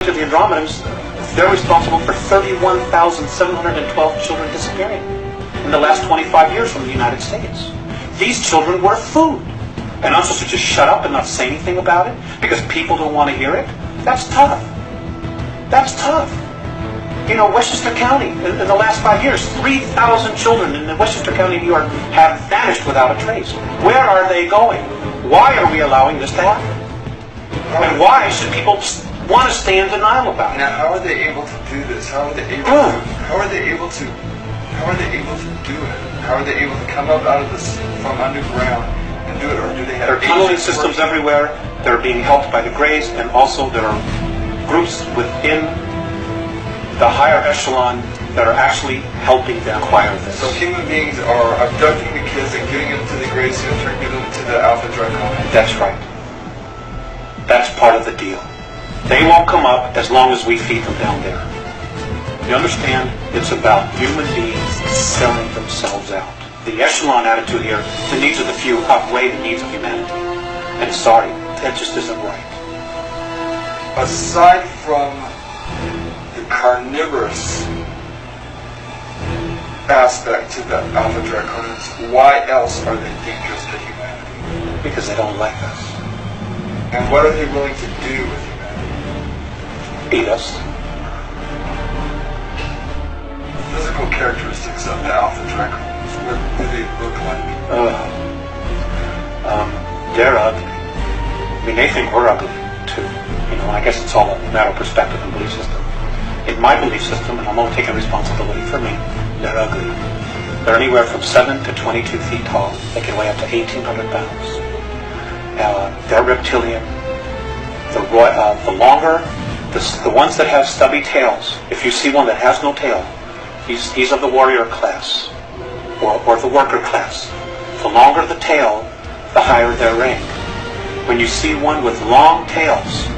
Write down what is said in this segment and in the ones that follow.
To the Andromedans, they're responsible for 31,712 children disappearing in the last 25 years from the United States. These children were food. And I'm supposed to just shut up and not say anything about it because people don't want to hear it? That's tough. That's tough. You know, Westchester County, in the last 5 years, 3,000 children in Westchester County, New York, have vanished without a trace. Where are they going? Why are we allowing this to happen? And why should people want to stay in denial about it? Now, how are they able to do this? How are they able to do it? How are they able to come up out of this from underground and do it? Or do they have? There are tunneling systems everywhere. They're being helped by the Greys, and also there are groups within the higher echelon that are actually helping them acquire this. So human beings are abducting the kids and getting them to the Greys and turning them to the Alpha Draconians. That's right. That's part of the deal. They won't come up as long as we feed them down there. You understand? It's about human beings selling themselves out. The echelon attitude here, the needs of the few outweigh the needs of humanity. And sorry, that just isn't right. Aside from the carnivorous aspect to the Alpha Draconians, why else are they dangerous to humanity? Because they don't like us. And what are they willing to do with humanity? Eat us. Physical characteristics of the Alpha Draconians, what do they look like? They're ugly. I mean, they think we're ugly, too. You know, I guess it's all a matter of perspective and belief system. In my belief system, and I'm only taking responsibility for me, they're ugly. They're anywhere from 7 to 22 feet tall. They can weigh up to 1,800 pounds. They're reptilian. The ones that have stubby tails, if you see one that has no tail, he's of the warrior class, or the worker class. The longer the tail, the higher their rank. When you see one with long tails,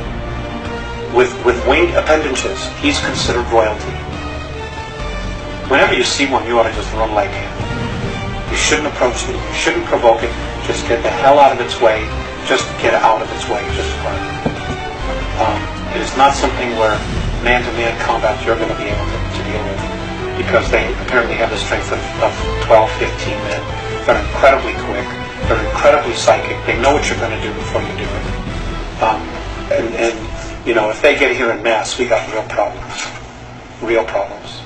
with winged appendages, he's considered royalty. Whenever you see one, you ought to just run like him. You shouldn't approach it. You shouldn't provoke it. Just get the hell out of its way. Just get out of its way. Just run. It is not something where man-to-man combat you're going to be able to deal with, because they apparently have the strength of 12, 15 men. They're incredibly quick. They're incredibly psychic. They know what you're going to do before you do it. And you know, if they get here in mass, we got real problems. Real problems.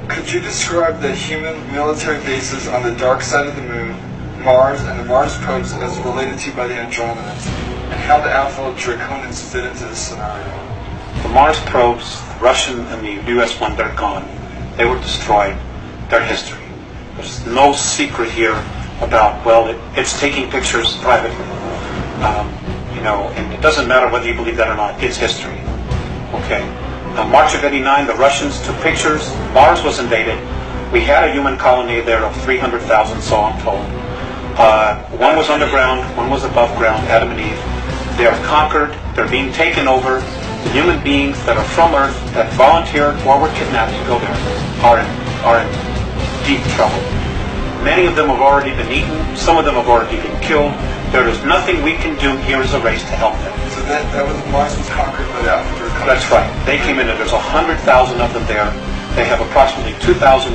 Could you describe the human military bases on the dark side of the moon, Mars, and the Mars probes as related to by the Andromedans, and how the Alpha Draconians fit into this scenario? The Mars probes, the Russian and the US one, they're gone. They were destroyed. They're history. There's no secret here about, well, it's taking pictures privately. You know, and it doesn't matter whether you believe that or not. It's history. Okay. March of '89, the Russians took pictures. Mars was invaded. We had a human colony there of 300,000, so I'm told. One was underground, one was above ground, Adam and Eve. They are conquered. They're being taken over. The human beings that are from Earth, that volunteered or were kidnapped to go there, are in deep trouble. Many of them have already been eaten. Some of them have already been killed. There is nothing we can do here as a race to help them. So that was Mars was conquered by the Alpha Draconians. That's right. They came in and there's 100,000 of them there. They have approximately 2,111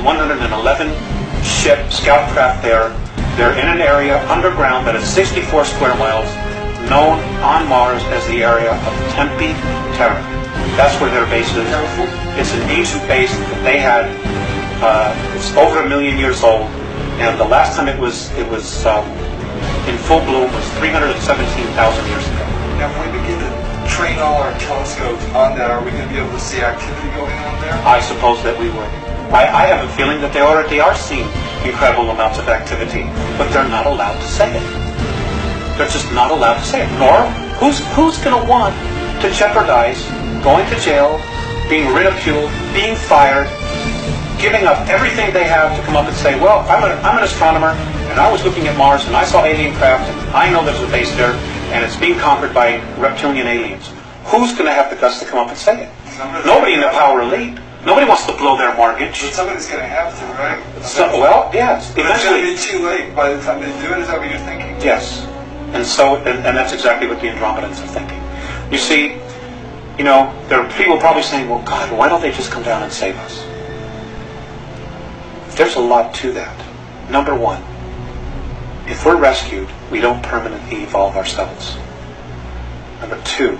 scout craft there. They're in an area underground that is 64 square miles, known on Mars as the area of Tempe Terra. That's where their base is. It's an ancient base that they had. It's over 1 million years old, and the last time it was in full bloom was 317,000 years ago. Now, if we begin to train all our telescopes on that, are we going to be able to see activity going on there? I suppose that we would. I have a feeling that they already are seeing incredible amounts of activity, but they're not allowed to say it. They're just not allowed to say it. Nor, who's going to want to jeopardize going to jail, being ridiculed, being fired, giving up everything they have to come up and say, well, I'm an astronomer, and I was looking at Mars, and I saw alien craft, and I know there's a base there, and it's being conquered by reptilian aliens. Who's going to have the guts to come up and say it? Nobody in the power elite. Nobody wants to blow their mortgage. But somebody's going to have to, right? So, well, yes. But it's going to Eventually, be too late by the time they do it. Is that what you're thinking? yes. And that's exactly what the Andromedans are thinking. You see, there are people probably saying, well, God, why don't they just come down and save us? There's a lot to that. Number one, if we're rescued, we don't permanently evolve ourselves. Number two,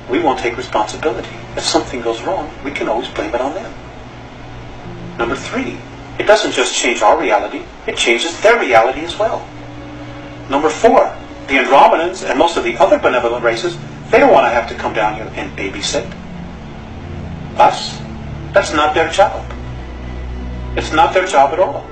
we won't take responsibility. If something goes wrong, we can always blame it on them. Number three, it doesn't just change our reality, it changes their reality as well. Number four, the Andromedans and most of the other benevolent races, they don't want to have to come down here and babysit us. That's not their job. It's not their job at all.